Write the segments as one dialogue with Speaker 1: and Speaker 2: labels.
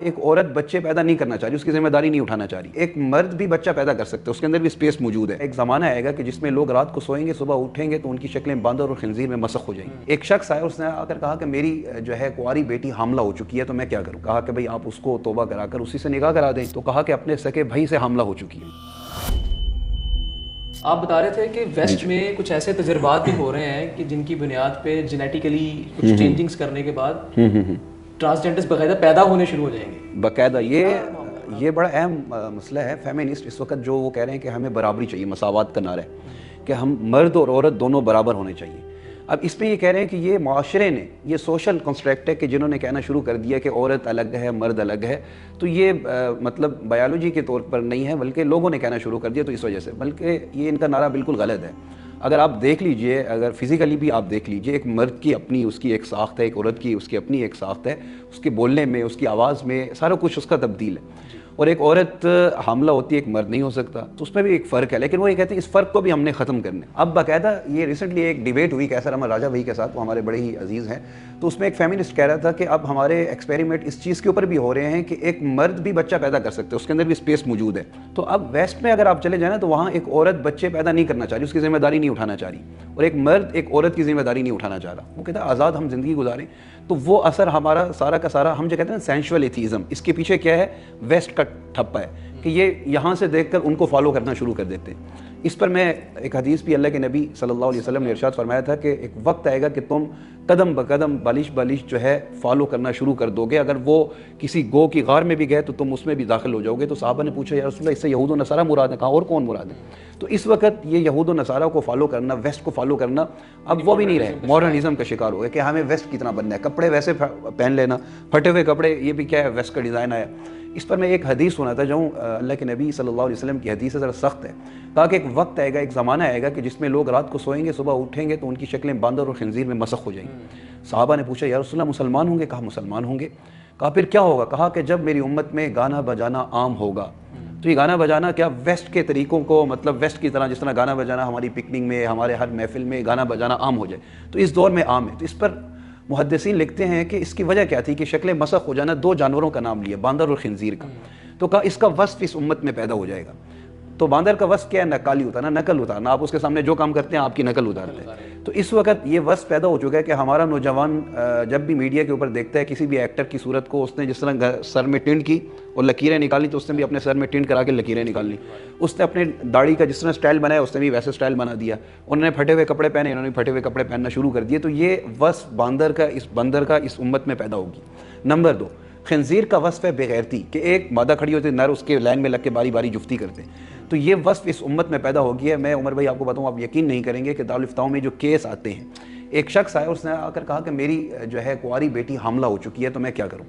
Speaker 1: ایک عورت بچے پیدا نہیں کرنا چاہ رہی، اس کی ذمہ داری نہیں اٹھانا چاہ رہی۔ ایک مرد بھی بچہ پیدا کر سکتے، اس کے اندر بھی سپیس موجود ہے۔ ایک زمانہ آئے گا کہ جس میں لوگ رات کو سوئیں گے، صبح اٹھیں گے تو ان کی شکلیں باندر اور خنزیر میں مسخ ہو جائیں گی۔ ایک شخص آیا، اس نے آ کر کہا کہ میری کنواری بیٹی حاملہ ہو چکی ہے تو میں کیا کروں؟ کہا کہ بھئی آپ اس کو توبہ کرا کر اسی سے نکاح کرا دیں۔ تو کہا کہ اپنے سکے بھائی سے حاملہ ہو چکی ہے۔
Speaker 2: آپ بتا رہے تھے کہ ویسٹ میں کچھ ایسے تجربات بھی ہو رہے ہیں کہ جن کی بنیاد پہ جینیٹیکلی کچھ چینجنگز کرنے کے بعد ٹرانسجینڈرز باقاعدہ پیدا ہونے شروع ہو جائیں گے۔
Speaker 1: باقاعدہ یہ بڑا اہم مسئلہ ہے۔ فیمنسٹ اس وقت جو وہ کہہ رہے ہیں کہ ہمیں برابری چاہیے، مساوات کا نعرہ ہے کہ ہم مرد اور عورت دونوں برابر ہونے چاہیے۔ اب اس میں یہ کہہ رہے ہیں کہ یہ معاشرے نے، یہ سوشل کنسٹرکٹ ہے کہ جنہوں نے کہنا شروع کر دیا کہ عورت الگ ہے مرد الگ ہے، تو یہ مطلب بایولوجی کے طور پر نہیں ہے بلکہ لوگوں نے کہنا شروع کر دیا، تو اس وجہ سے بلکہ یہ ان کا نعرہ بالکل غلط ہے۔ اگر آپ دیکھ لیجئے، اگر فزیکلی بھی آپ دیکھ لیجئے، ایک مرد کی اپنی اس کی ایک ساخت ہے، ایک عورت کی اس کی اپنی ایک ساخت ہے، اس کے بولنے میں، اس کی آواز میں، سارا کچھ اس کا تبدیل ہے۔ اور ایک عورت حاملہ ہوتی ہے، ایک مرد نہیں ہو سکتا، تو اس میں بھی ایک فرق ہے، لیکن وہ یہ کہتے ہیں اس فرق کو بھی ہم نے ختم کرنا ہے۔ اب باقاعدہ یہ ریسنٹلی ایک ڈیبیٹ ہوئی کیسر احمد راجہ بھائی کے ساتھ، وہ ہمارے بڑے ہی عزیز ہیں، تو اس میں ایک فیمنسٹ کہہ رہا تھا کہ اب ہمارے ایکسپیریمنٹ اس چیز کے اوپر بھی ہو رہے ہیں کہ ایک مرد بھی بچہ پیدا کر سکتے، اس کے اندر بھی سپیس موجود ہے۔ تو اب ویسٹ میں اگر آپ چلے جائیں نا، تو وہاں ایک عورت بچے پیدا نہیں کرنا چاہ رہی، اس کی ذمہ داری نہیں اٹھانا چاہ رہی، اور ایک مرد ایک عورت کی ذمہ داری نہیں اٹھانا چاہ رہا۔ وہ کہتا ہے آزاد ہم زندگی گزاریں، تو وہ اثر ہمارا سارا کا سارا، ہم جو کہتے ہیں سینشول ایتھیزم، اس کے پیچھے کیا ہے؟ ویسٹ کا ٹھپا ہے کہ یہ یہاں سے دیکھ کر ان کو فالو کرنا شروع کر دیتے ہیں۔ اس پر میں ایک حدیث بھی اللہ کے نبی صلی اللہ علیہ وسلم نے ارشاد فرمایا تھا کہ ایک وقت آئے گا کہ تم قدم بقدم بالش بالش جو ہے فالو کرنا شروع کر دو گے۔ اگر وہ کسی گو کی غار میں بھی گئے تو تم اس میں بھی داخل ہو جاؤ گے۔ تو صحابہ نے پوچھا یا رسول اللہ اس سے یہود و نصارہ مراد ہے؟ کہا اور کون مراد ہے؟ تو اس وقت یہ یہود و نصارہ کو فالو کرنا، ویسٹ کو فالو کرنا، اب وہ بھی نہیں رہے، ماڈرنزم کا شکار ہو گئے کہ ہمیں ویسٹ کی طرح بننا ہے، کپڑے ویسے پہن لینا، پھٹے ہوئے کپڑے، یہ بھی کیا ہے؟ ویسٹ کا ڈیزائن آیا۔ اس پر میں ایک حدیث سنا تھا جو اللہ کے نبی صلی اللہ علیہ وسلم کی حدیث ہے، ذرا سخت ہے۔ کہا کہ ایک وقت آئے گا، ایک زمانہ آئے گا کہ جس میں لوگ رات کو سوئیں گے، صبح اٹھیں گے تو ان کی شکلیں باندر اور خنزیر میں مسخ ہو جائیں گی۔ صحابہ نے پوچھا یا رسول اللہ مسلمان ہوں گے؟ کہا مسلمان ہوں گے۔ کہا پھر کیا ہوگا؟ کہا کہ جب میری امت میں گانا بجانا عام ہوگا۔ تو یہ گانا بجانا کیا ویسٹ کے طریقوں کو، مطلب ویسٹ کی طرح، جس طرح گانا بجانا ہماری پکنک میں، ہمارے ہر محفل میں گانا بجانا عام ہو جائے، تو اس دور میں عام ہے۔ تو اس پر محدثین لکھتے ہیں کہ اس کی وجہ کیا تھی کہ شکلیں مسخ ہو جانا، دو جانوروں کا نام لیا، باندر اور خنزیر کا۔ تو کہا اس کا وصف اس امت میں پیدا ہو جائے گا۔ تو باندر کا وصف کیا ہے؟ نکالی اتارنا، نقل اتارنا، آپ اس کے سامنے جو کام کرتے ہیں آپ کی نقل اتارتے ہیں۔ تو اس وقت یہ وصف پیدا ہو چکا ہے کہ ہمارا نوجوان جب بھی میڈیا کے اوپر دیکھتا ہے کسی بھی ایکٹر کی صورت کو، اس نے جس طرح سر میں ٹنٹ کی اور لکیریں نکالی، تو اس نے بھی اپنے سر میں ٹنٹ کرا کے لکیریں نکال لی۔ اس نے اپنے داڑھی کا جس طرح سٹائل بنایا، اس نے بھی ویسے سٹائل بنا دیا۔ انہوں نے پھٹے ہوئے کپڑے پہنے، انہوں نے پھٹے ہوئے کپڑے پہننا شروع کر دیے۔ تو یہ وصف بندر کا اس امت میں پیدا ہوگی۔ نمبر 2، خنزیر کا وصف ہے بے غیرتی، کہ ایک مادہ کھڑی ہوتی ہے، نر اس کے لائن میں لگ کے باری باری جفتی کرتے ہیں۔ تو یہ وصف اس امت میں پیدا ہو گیا ہے۔ میں عمر بھائی آپ کو بتاؤں، آپ یقین نہیں کریں گے کہ دارالفتاؤں میں جو کیس آتے ہیں، ایک شخص آیا، اس نے آ کر کہا کہ میری کنواری بیٹی حاملہ ہو چکی ہے تو میں کیا کروں؟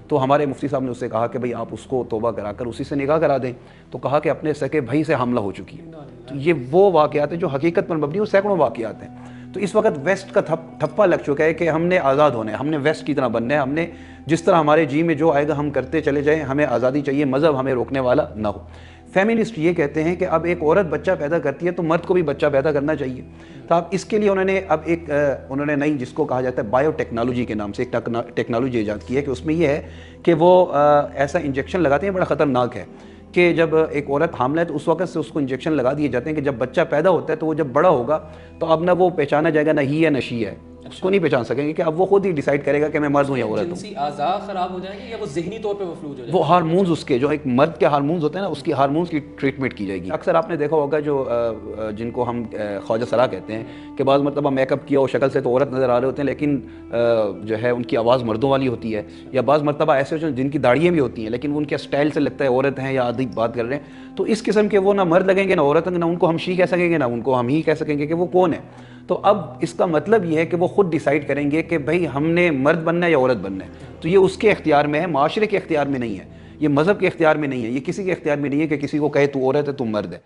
Speaker 1: تو ہمارے مفتی صاحب نے اس سے کہا کہ بھئی آپ اس کو توبہ کرا کر اسی سے نکاح کرا دیں۔ تو کہا کہ اپنے سکے بھائی سے حاملہ ہو چکی ہے۔ تو یہ وہ واقعات ہیں جو حقیقت پر مبنی، وہ سینکڑوں واقعات ہیں۔ تو اس وقت ویسٹ کا ٹھپا لگ چکا ہے کہ ہم نے آزاد ہونا ہے، ہم نے ویسٹ کی طرح بننا ہے، ہم نے جس طرح ہمارے جی میں جو آئے گا ہم کرتے چلے جائیں، ہمیں آزادی چاہیے، مذہب ہمیں روکنے والا نہ ہو۔ فیمنسٹ یہ کہتے ہیں کہ اب ایک عورت بچہ پیدا کرتی ہے تو مرد کو بھی بچہ پیدا کرنا چاہیے۔ تو اب اس کے لیے انہوں نے نئی، جس کو کہا جاتا ہے بایو ٹیکنالوجی کے نام سے ایک ٹیکنالوجی ایجاد کی ہے، کہ اس میں یہ ہے کہ وہ ایسا انجیکشن لگاتے ہیں، بڑا خطرناک ہے، کہ جب ایک عورت حاملہ ہے تو اس وقت سے اس کو انجیکشن لگا دیے جاتے ہیں کہ جب بچہ پیدا ہوتا ہے تو وہ جب بڑا ہوگا تو اب نہ وہ پہچانا جائے گا، نہ ہی ہے نہ شی ہے، اس کو نہیں پہچان سکیں گے، کہ اب وہ خود ہی ڈیسائیڈ کرے گا کہ میں مرد ہوں یا عورت ہوں۔
Speaker 2: جنسی اعضاء خراب ہو جائیں گے یا وہ ذہنی طور پہ مفلوج ہو جائیں گے؟
Speaker 1: وہ ہارمونز اس کے، جو ایک مرد کے ہارمونز ہوتے ہیں نا، اس کی ہارمونز کی ٹریٹمنٹ کی جائے گی۔ اکثر آپ نے دیکھا ہوگا جو جن کو ہم خواجہ سرا کہتے ہیں، کہ بعض مرتبہ میک اپ کیا ہو، شکل سے تو عورت نظر آ رہے ہوتے ہیں لیکن جو ہے ان کی آواز مردوں والی ہوتی ہے، یا بعض مرتبہ ایسے ہوتے ہیں جن کی داڑھیاں بھی ہوتی ہیں لیکن وہ ان کے اسٹائل سے لگتا ہے عورت ہیں یا آدھی بات کر رہے ہیں۔ تو اس قسم کے وہ نہ مرد لگیں گے نہ عورت، نہ ان کو ہم شی کہہ سکیں گے نہ ان کو ہم ہی کہہ سکیں گے کہ وہ کون ہے۔ تو اب اس کا مطلب یہ ہے کہ وہ خود ڈیسائیڈ کریں گے کہ بھئی ہم نے مرد بننا ہے یا عورت بننا ہے۔ تو یہ اس کے اختیار میں ہے، معاشرے کے اختیار میں نہیں ہے، یہ مذہب کے اختیار میں نہیں ہے، یہ کسی کے اختیار میں نہیں ہے کہ کسی کو کہے تو عورت ہے تو مرد ہے۔